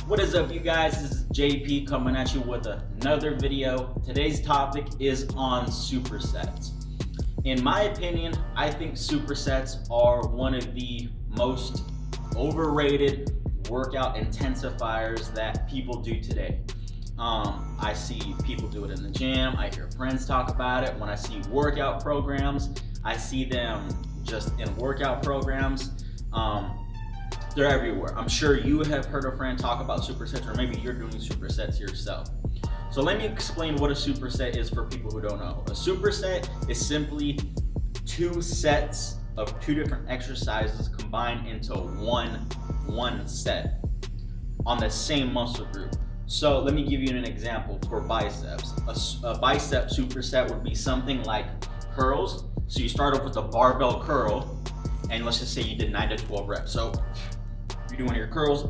What is up, you guys? This is JP coming at you with another video. Today's topic is on supersets. In my opinion, I think supersets are one of the most overrated workout intensifiers that people do today. I see people do it in the gym. I hear friends talk about it. When I see workout programs, I see them just in workout programs. They're everywhere. I'm sure you have heard a friend talk about supersets, or maybe you're doing supersets yourself. So let me explain what a superset is for people who don't know. A superset is simply two sets of two different exercises combined into one set on the same muscle group. So let me give you an example for biceps. A bicep superset would be something like curls. So you start off with a barbell curl, and let's just say you did 9 to 12 reps. So you're doing your curls,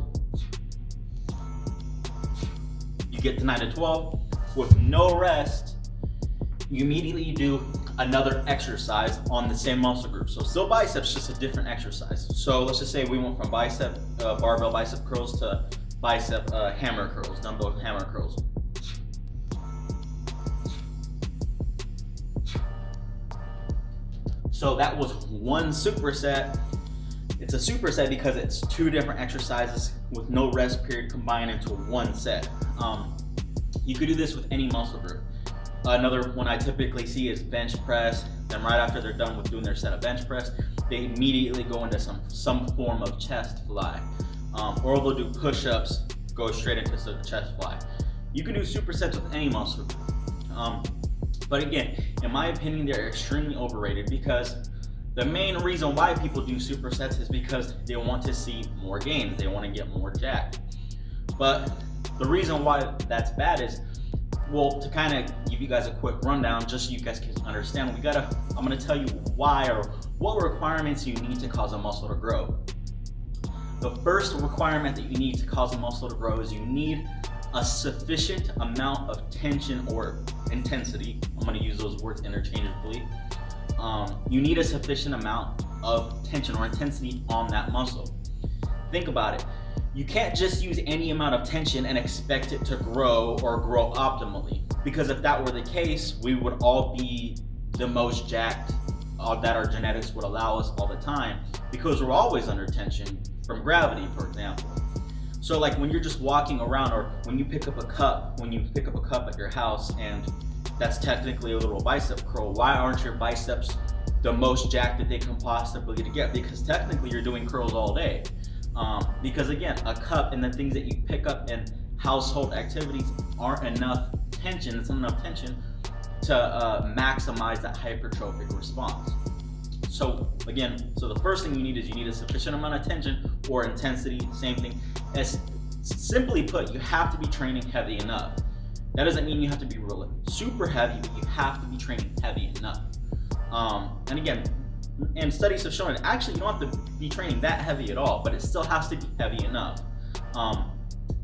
you get to 9 to 12 with no rest. You immediately do another exercise on the same muscle group. So still biceps, just a different exercise. So let's just say we went from bicep barbell bicep curls to bicep hammer curls, dumbbell hammer curls. So that was one superset. It's a superset because it's two different exercises with no rest period combined into one set. You could do this with any muscle group. Another one I typically see is bench press. Then right after they're done with doing their set of bench press, they immediately go into some form of chest fly. Or they'll do push-ups, go straight into the chest fly. You can do supersets with any muscle group. But again, in my opinion, they're extremely overrated because the main reason why people do supersets is because they want to see more gains. They want to get more jacked. But the reason why that's bad is, well, to kind of give you guys a quick rundown, just so you guys can understand, I'm going to tell you why or what requirements you need to cause a muscle to grow. The first requirement that you need to cause a muscle to grow is you need a sufficient amount of tension or intensity. I'm going to use those words interchangeably. You need a sufficient amount of tension or intensity on that muscle. Think about it. You can't just use any amount of tension and expect it to grow or grow optimally. Because if that were the case, we would all be the most jacked that our genetics would allow us all the time, because we're always under tension from gravity, for example. So like when you're just walking around, or when you pick up a cup at your house, and that's technically a little bicep curl, why aren't your biceps the most jacked that they can possibly get? Because technically you're doing curls all day. Because again, a cup and the things that you pick up in household activities aren't enough tension. It's not enough tension to maximize that hypertrophic response. So again, the first thing you need is you need a sufficient amount of tension or intensity. Same thing. As simply put, you have to be training heavy enough. That doesn't mean you have to be really super heavy, but you have to be training heavy enough. And again, and studies have shown it, actually you don't have to be training that heavy at all, but it still has to be heavy enough. Now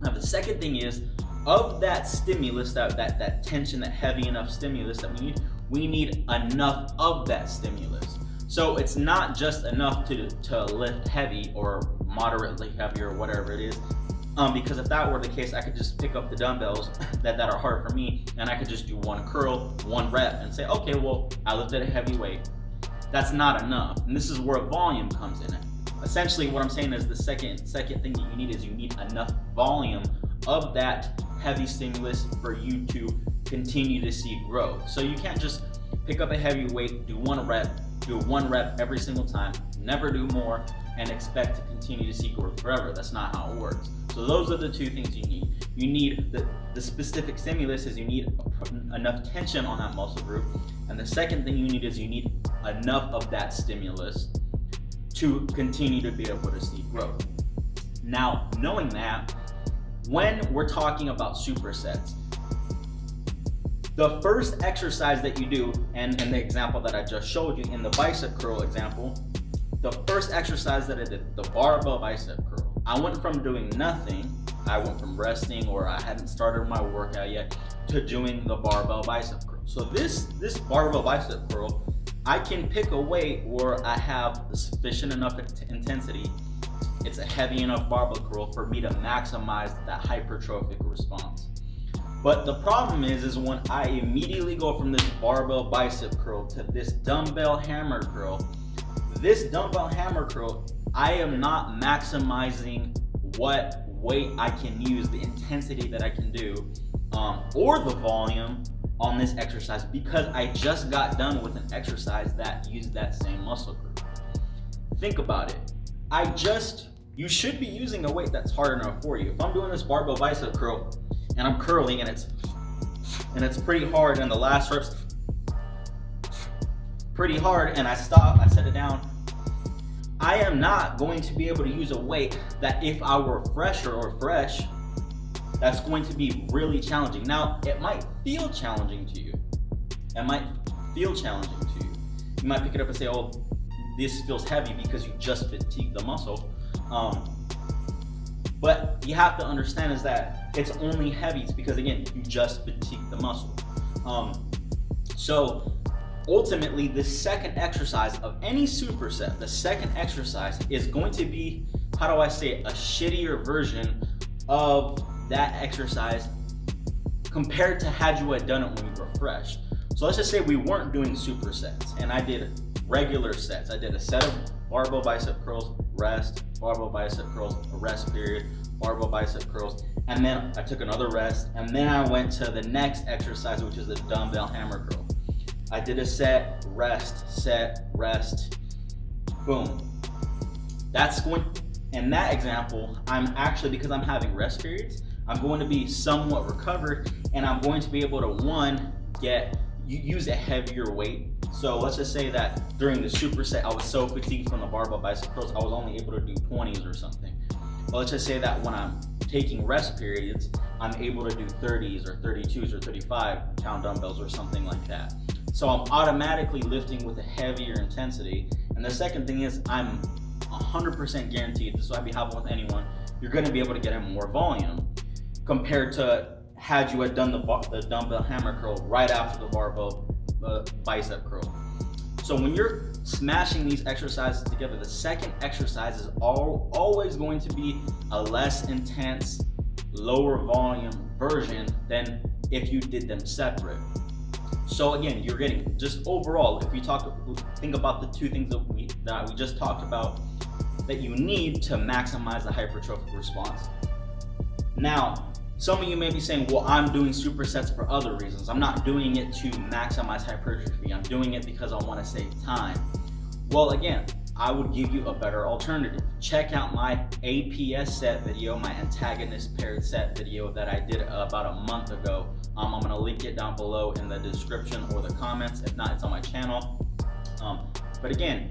the second thing is, of that stimulus, that tension, that heavy enough stimulus that we need enough of that stimulus. So it's not just enough to lift heavy or moderately heavy or whatever it is. Because if that were the case, I could just pick up the dumbbells that are hard for me, and I could just do one curl, one rep, and say, okay, well, I lifted a heavy weight. That's not enough. And this is where volume comes in. Essentially, what I'm saying is the second thing that you need is you need enough volume of that heavy stimulus for you to continue to see growth. So you can't just pick up a heavy weight, do one rep every single time, never do more, and expect to continue to see growth forever. That's not how it works. So those are the two things you need. You need the specific stimulus is you need enough tension on that muscle group. And the second thing you need is you need enough of that stimulus to continue to be able to see growth. Now, knowing that, when we're talking about supersets, the first exercise that you do, and in the example that I just showed you in the bicep curl example, the first exercise that I did, the barbell bicep curl, I went from doing nothing, I went from resting, or I hadn't started my workout yet, to doing the barbell bicep curl. So this barbell bicep curl, I can pick a weight where I have sufficient enough intensity it's a heavy enough barbell curl for me to maximize that hypertrophic response. But the problem is when I immediately go from this barbell bicep curl to this dumbbell hammer curl, this dumbbell hammer curl, I am not maximizing what weight I can use, the intensity that I can do, or the volume on this exercise, because I just got done with an exercise that used that same muscle group. Think about it. You should be using a weight that's hard enough for you. If I'm doing this barbell bicep curl and I'm curling and it's pretty hard, and the last rep's pretty hard, and I stop, I set it down, I am not going to be able to use a weight that if I were fresher or fresh, that's going to be really challenging. Now, it might feel challenging to you. You might pick it up and say, oh, this feels heavy because you just fatigued the muscle. But you have to understand is that it's only heavy because, again, you just fatigued the muscle. So ultimately, the second exercise of any superset, the second exercise is going to be, how do I say it, a shittier version of that exercise compared to had you had done it when you were fresh. So let's just say we weren't doing supersets and I did regular sets. I did a set of barbell bicep curls, rest, barbell bicep curls, a rest period, barbell bicep curls, and then I took another rest, and then I went to the next exercise, which is the dumbbell hammer curl. I did a set, rest, boom. In that example, I'm actually, because I'm having rest periods, I'm going to be somewhat recovered, and I'm going to be able to, use a heavier weight. So let's just say that during the superset, I was so fatigued from the barbell bicep curls, I was only able to do 20s or something. But let's just say that when I'm taking rest periods, I'm able to do 30s or 32s or 35 pound dumbbells or something like that. So I'm automatically lifting with a heavier intensity. And the second thing is I'm 100% guaranteed, this will be happening with anyone, you're gonna be able to get in more volume compared to had you had done the dumbbell hammer curl right after the barbell bicep curl. So when you're smashing these exercises together, the second exercise is always going to be a less intense, lower volume version than if you did them separate. So again, you're getting, just overall, if you think about the two things that we just talked about that you need to maximize the hypertrophic response. Now, some of you may be saying, well, I'm doing supersets for other reasons. I'm not doing it to maximize hypertrophy. I'm doing it because I want to save time. Well, again, I would give you a better alternative. Check out my APS set video, my antagonist paired set video that I did about a month ago. I'm gonna link it down below in the description or the comments. If not, it's on my channel. But again,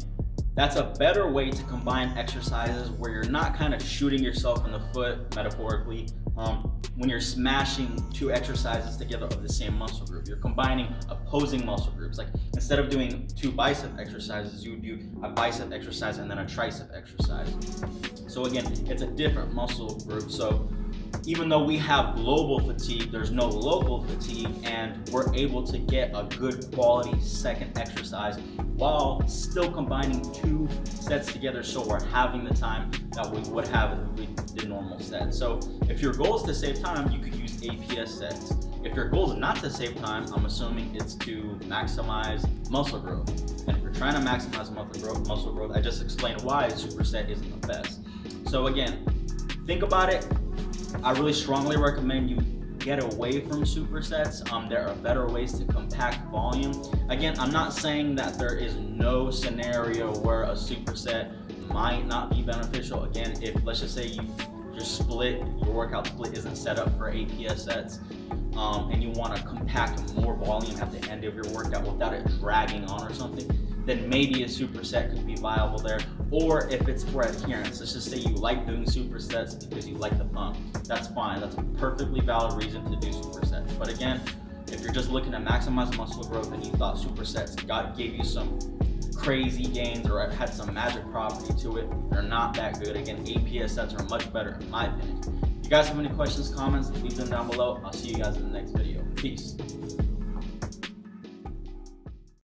that's a better way to combine exercises where you're not kind of shooting yourself in the foot, metaphorically, when you're smashing two exercises together of the same muscle group. You're combining opposing muscle groups. Like instead of doing two bicep exercises, you would do a bicep exercise and then a tricep exercise. So again, it's a different muscle group. So even though we have global fatigue, there's no local fatigue, and we're able to get a good quality second exercise while still combining two sets together, so we're having the time that we would have if we did normal sets. So if your goal is to save time, you could use APS sets. If your goal is not to save time, I'm assuming it's to maximize muscle growth. And if you're trying to maximize muscle growth, I just explained why a superset isn't the best. So again, think about it. I really strongly recommend you get away from supersets. There are better ways to compact volume. Again, I'm not saying that there is no scenario where a superset might not be beneficial. Again, if let's just say your workout split isn't set up for APS sets, and you want to compact more volume at the end of your workout without it dragging on or something, then maybe a superset could be viable there. Or if it's for adherence, let's just say you like doing supersets because you like the pump, that's fine. That's a perfectly valid reason to do supersets. But again, if you're just looking to maximize muscle growth and you thought supersets gave you some crazy gains or had some magic property to it, they're not that good. Again, APS sets are much better in my opinion. If you guys have any questions, comments, leave them down below. I'll see you guys in the next video. Peace.